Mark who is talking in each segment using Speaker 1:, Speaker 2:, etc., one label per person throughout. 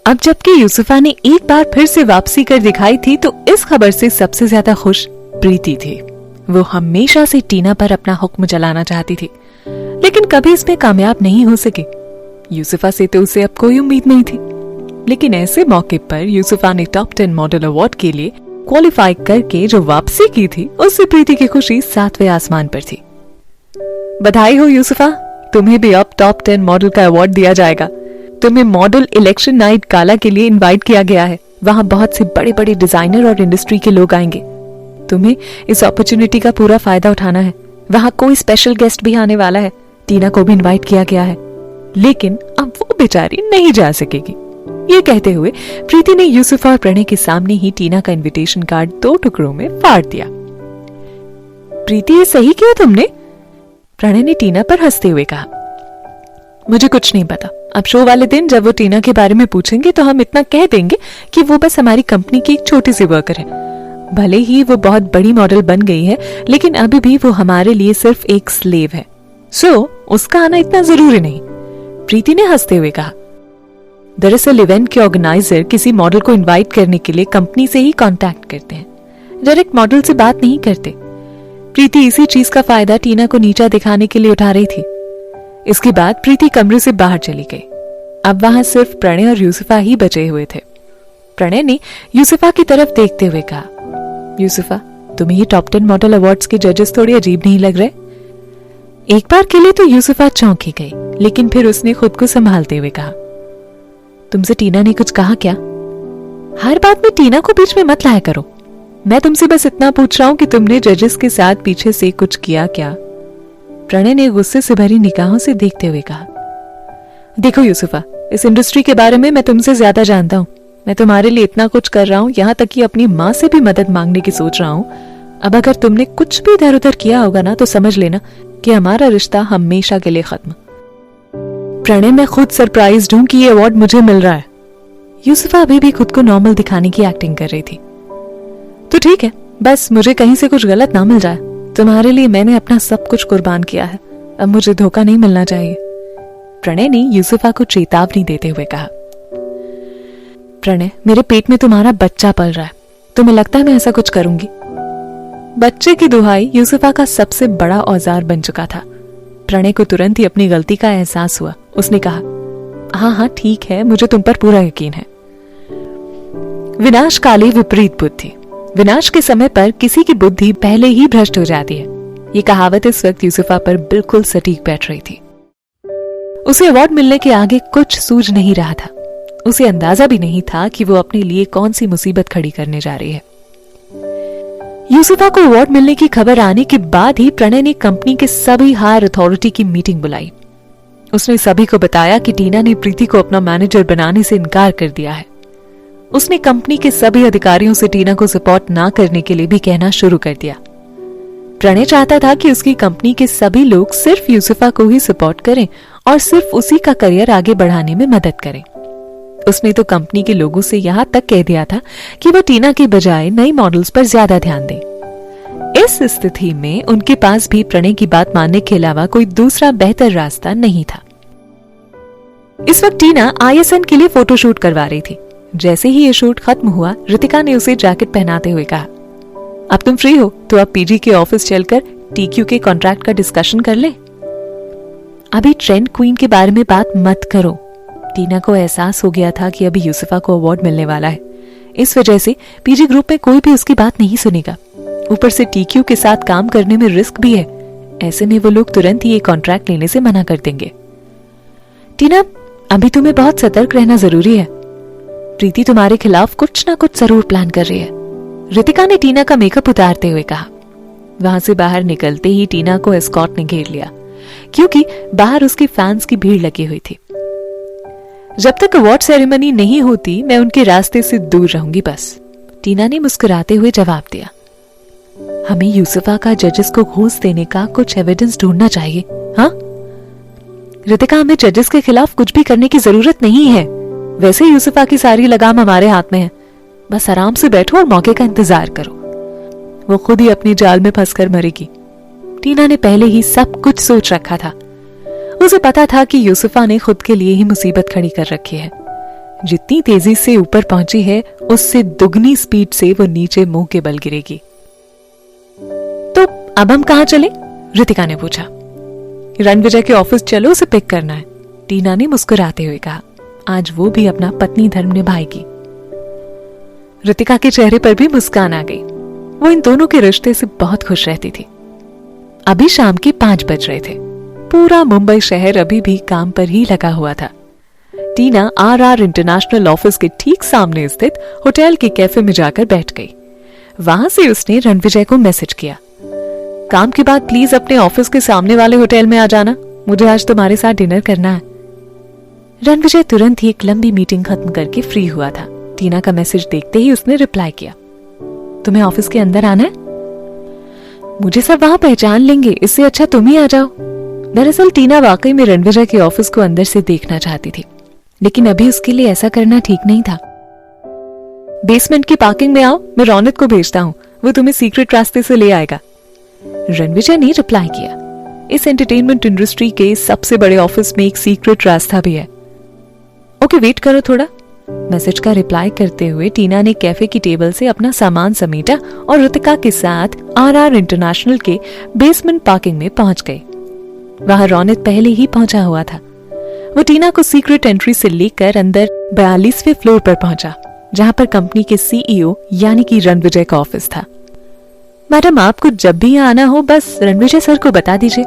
Speaker 1: अब जबकि यूसुफा ने एक बार फिर से वापसी कर दिखाई थी तो इस खबर से सबसे ज्यादा खुश प्रीति थी। वो हमेशा से टीना पर अपना हुक्म चलाना चाहती थी, लेकिन कभी इसमें कामयाब नहीं हो सकी। यूसुफा से तो उसे अब कोई उम्मीद नहीं थी, लेकिन ऐसे मौके पर यूसुफा ने टॉप 10 मॉडल अवार्ड के लिए क्वालिफाई करके जो वापसी की थी, उससे प्रीति की खुशी 7वें आसमान पर थी। बधाई हो यूसुफा, तुम्हें भी अब टॉप 10 मॉडल का अवार्ड दिया जाएगा। तुम्हें मॉडल इलेक्शन नाइट गाला के लिए इनवाइट किया गया है। वहां बहुत से बड़े बड़े डिजाइनर और इंडस्ट्री के लोग आएंगे। तुम्हें इस अपॉर्चुनिटी का पूरा फायदा उठाना है। वहां कोई स्पेशल गेस्ट भी आने वाला है। टीना को भी इनवाइट किया गया है, लेकिन अब वो बेचारी नहीं जा सकेगी। ये कहते हुए प्रीति ने यूसुफा और प्रणय के सामने ही टीना का इनविटेशन कार्ड 2 टुकड़ों में फाड़ दिया। प्रीति, ये सही किया तुमने? प्रणय ने टीना पर हंसते हुए कहा। मुझे कुछ नहीं पता। अब शो वाले दिन जब वो टीना के बारे में पूछेंगे तो हम इतना कह देंगे कि वो बस हमारी कंपनी की एक छोटी सी वर्कर है। भले ही वो बहुत बड़ी मॉडल बन गई है, लेकिन अभी भी वो हमारे लिए सिर्फ एक स्लेव है। सो उसका आना इतना जरूरी नहीं, प्रीति ने हंसते हुए कहा। दरअसल इवेंट के ऑर्गेनाइजर किसी मॉडल को इनवाइट करने के लिए कंपनी से ही कांटेक्ट करते हैं, डायरेक्ट मॉडल से बात नहीं करते। प्रीति इसी चीज का फायदा टीना को नीचा दिखाने के लिए उठा रही थी। इसके बाद प्रीति कमरे से बाहर चली गई। अब वहां सिर्फ प्रणय और यूसुफा ही बचे हुए थे। प्रणय ने यूसुफा की तरफ देखते हुए कहा, यूसुफा, तुम्हें ये टॉप 10 मॉडल अवार्ड्स के जजेस थोड़ी अजीब नहीं लग रहे? एक बार के लिए तो यूसुफा चौंकी गई, लेकिन फिर उसने खुद को संभालते हुए कहा, तुमसे टीना ने कुछ कहा क्या? हर बात में टीना को बीच में मत लाया करो। मैं तुमसे बस इतना पूछ रहा हूं कि तुमने जजेस के साथ पीछे से कुछ किया क्या? प्रणय ने गुस्से से भरी निगाहों से देखते हुए कहा, देखो यूसुफा, इस इंडस्ट्री के बारे में मैं तुमसे ज्यादा जानता हूँ। मैं तुम्हारे लिए इतना कुछ कर रहा हूँ, यहाँ तक कि अपनी माँ से भी मदद मांगने की सोच रहा हूँ। अब अगर तुमने कुछ भी इधर उधर किया होगा ना, तो समझ लेना कि हमारा रिश्ता हमेशा के लिए खत्म। प्रणय, मैं खुद सरप्राइज्ड हूँ कि ये अवार्ड मुझे मिल रहा है। यूसुफा अभी भी खुद को नॉर्मल दिखाने की एक्टिंग कर रही थी। तो ठीक है, बस मुझे कहीं से कुछ गलत ना मिल जाए। तुम्हारे लिए मैंने अपना सब कुछ कुर्बान किया है, अब मुझे धोखा नहीं मिलना चाहिए। प्रणय ने यूसुफा को चेतावनी देते हुए कहा। प्रणय, मेरे पेट में तुम्हारा बच्चा पल रहा है, तुम्हें लगता है मैं ऐसा कुछ करूंगी? बच्चे की दुहाई यूसुफा का सबसे बड़ा औजार बन चुका था। प्रणय को तुरंत ही अपनी गलती का एहसास हुआ। उसने कहा, हाँ हाँ ठीक है, मुझे तुम पर पूरा यकीन है। विनाश काले विपरीत बुद्धि। विनाश के समय पर किसी की बुद्धि पहले ही भ्रष्ट हो जाती है। ये कहावत इस वक्त यूसुफा पर बिल्कुल सटीक बैठ रही थी। उसे अवार्ड मिलने के आगे कुछ सूझ नहीं रहा था। उसे अंदाजा भी नहीं था कि वो अपने लिए कौन सी मुसीबत खड़ी करने जा रही है। यूसुफा को अवार्ड मिलने की खबर आने के बाद ही प्रणय ने कंपनी के सभी हायर अथॉरिटी की मीटिंग बुलाई। उसने सभी को बताया कि टीना ने प्रीति को अपना मैनेजर बनाने से इनकार कर दिया है। उसने कंपनी के सभी अधिकारियों से टीना को सपोर्ट ना करने के लिए भी कहना शुरू कर दिया। प्रणय चाहता था कि उसकी कंपनी के सभी लोग सिर्फ यूसुफा को ही सपोर्ट करें और सिर्फ उसी का करियर आगे बढ़ाने में मदद करें। उसने तो कंपनी के लोगों से यहाँ तक कह दिया था कि वो टीना की बजाय नई मॉडल्स पर ज्यादा ध्यान दें। इस स्थिति में उनके पास भी प्रणय की बात मानने के अलावा कोई दूसरा बेहतर रास्ता नहीं था। इस वक्त टीना ISN के लिए फोटोशूट करवा रही थी। जैसे ही ये शूट खत्म हुआ, रितिका ने उसे जैकेट पहनाते हुए कहा, अब तुम फ्री हो तो अब PG के ऑफिस चलकर TQ के कॉन्ट्रैक्ट का डिस्कशन कर ले। अभी ट्रेंड क्वीन के बारे में बात मत करो। टीना को एहसास हो गया था कि अभी यूसुफा को अवार्ड मिलने वाला है। इस वजह से PG ग्रुप में कोई भी उसकी बात नहीं सुनेगा। ऊपर से TQ के साथ काम करने में रिस्क भी है। ऐसे में वो लोग तुरंत ही ये कॉन्ट्रैक्ट लेने से मना कर देंगे। टीना, अभी तुम्हें बहुत सतर्क रहना जरूरी है। प्रीति तुम्हारे खिलाफ कुछ ना कुछ जरूर प्लान कर रही है, रितिका ने टीना का मेकअप उतारते हुए कहा। वहां से बाहर निकलते ही टीना को एस्कॉर्ट ने घेर लिया, क्योंकि बाहर उसके फैंस की भीड़ लगी हुई थी। जब तक अवार्ड सेरेमनी नहीं होती मैं उनके रास्ते से दूर रहूंगी बस, टीना ने मुस्कुराते हुए जवाब दिया। हमें यूसुफा का जजेस को घूस देने का कुछ एविडेंस ढूंढना चाहिए। हाँ रितिका, हमें जजेस के खिलाफ कुछ भी करने की जरूरत नहीं है। वैसे यूसुफा की सारी लगाम हमारे हाथ में है। बस आराम से बैठो और मौके का इंतजार करो। वो खुद ही अपनी जाल में फंसकर मरेगी। टीना ने पहले ही सब कुछ सोच रखा था। उसे पता था कि यूसुफा ने खुद के लिए ही मुसीबत खड़ी कर रखी है। जितनी तेजी से ऊपर पहुंची है उससे दुगनी स्पीड से वो नीचे मुंह के बल गिरेगी। तो अब हम कहां चले? रितिका ने पूछा। रणविजय के ऑफिस चलो, उसे पिक करना है, टीना ने मुस्कुराते हुए कहा। आज वो भी अपना पत्नी धर्म निभाएगी। रितिका के चेहरे पर भी मुस्कान आ गई। वो इन दोनों के रिश्ते से बहुत खुश रहती थी। अभी शाम के 5 बज रहे थे। पूरा मुंबई शहर अभी भी काम पर ही लगा हुआ था। टीना RR इंटरनेशनल ऑफिस के ठीक सामने स्थित होटल के कैफे में जाकर बैठ गई। वहां से उसने रणविजय को मैसेज किया, काम के बाद प्लीज अपने ऑफिस के सामने वाले होटल में आ जाना, मुझे आज तुम्हारे साथ डिनर करना है। रणविजय तुरंत ही एक लंबी मीटिंग खत्म करके फ्री हुआ था। टीना का मैसेज देखते ही उसने रिप्लाई किया, तुम्हें ऑफिस के अंदर आना है? मुझे सब वहां पहचान लेंगे, इससे अच्छा तुम ही आ जाओ। दरअसल टीना वाकई में रणविजय के ऑफिस को अंदर से देखना चाहती थी, लेकिन अभी उसके लिए ऐसा करना ठीक नहीं था। बेसमेंट की पार्किंग में आओ, मैं रौनक को भेजता हूँ, वो तुम्हें सीक्रेट रास्ते से ले आएगा। रणविजय ने रिप्लाई किया, इस एंटरटेनमेंट इंडस्ट्री के सबसे बड़े ऑफिस में एक सीक्रेट रास्ता भी है। ओके वेट करो थोड़ा। मैसेज का रिप्लाई करते हुए टीना ने कैफे की टेबल से अपना सामान समेटा और रितिका के साथ RR इंटरनेशनल के बेसमेंट पार्किंग में पहुंच गई। वहां रौनक पहले ही पहुंचा हुआ था। वो टीना को सीक्रेट एंट्री से लेकर अंदर 42वें फ्लोर पर पहुंचा, जहां पर कंपनी के CEO यानी कि रणविजय का ऑफिस था। मैडम, आपको जब भी यहाँ आना हो बस रणविजय सर को बता दीजिए।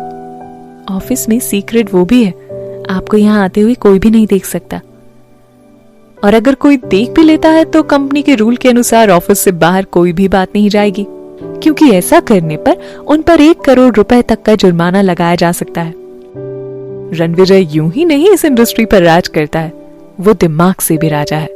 Speaker 1: ऑफिस में सीक्रेट वो भी है, आपको यहाँ आते हुए कोई भी नहीं देख सकता, और अगर कोई देख भी लेता है तो कंपनी के रूल के अनुसार ऑफिस से बाहर कोई भी बात नहीं जाएगी, क्योंकि ऐसा करने पर उन पर 1 करोड़ रुपए तक का जुर्माना लगाया जा सकता है। रणविजय यूं ही नहीं इस इंडस्ट्री पर राज करता है, वो दिमाग से भी राजा है।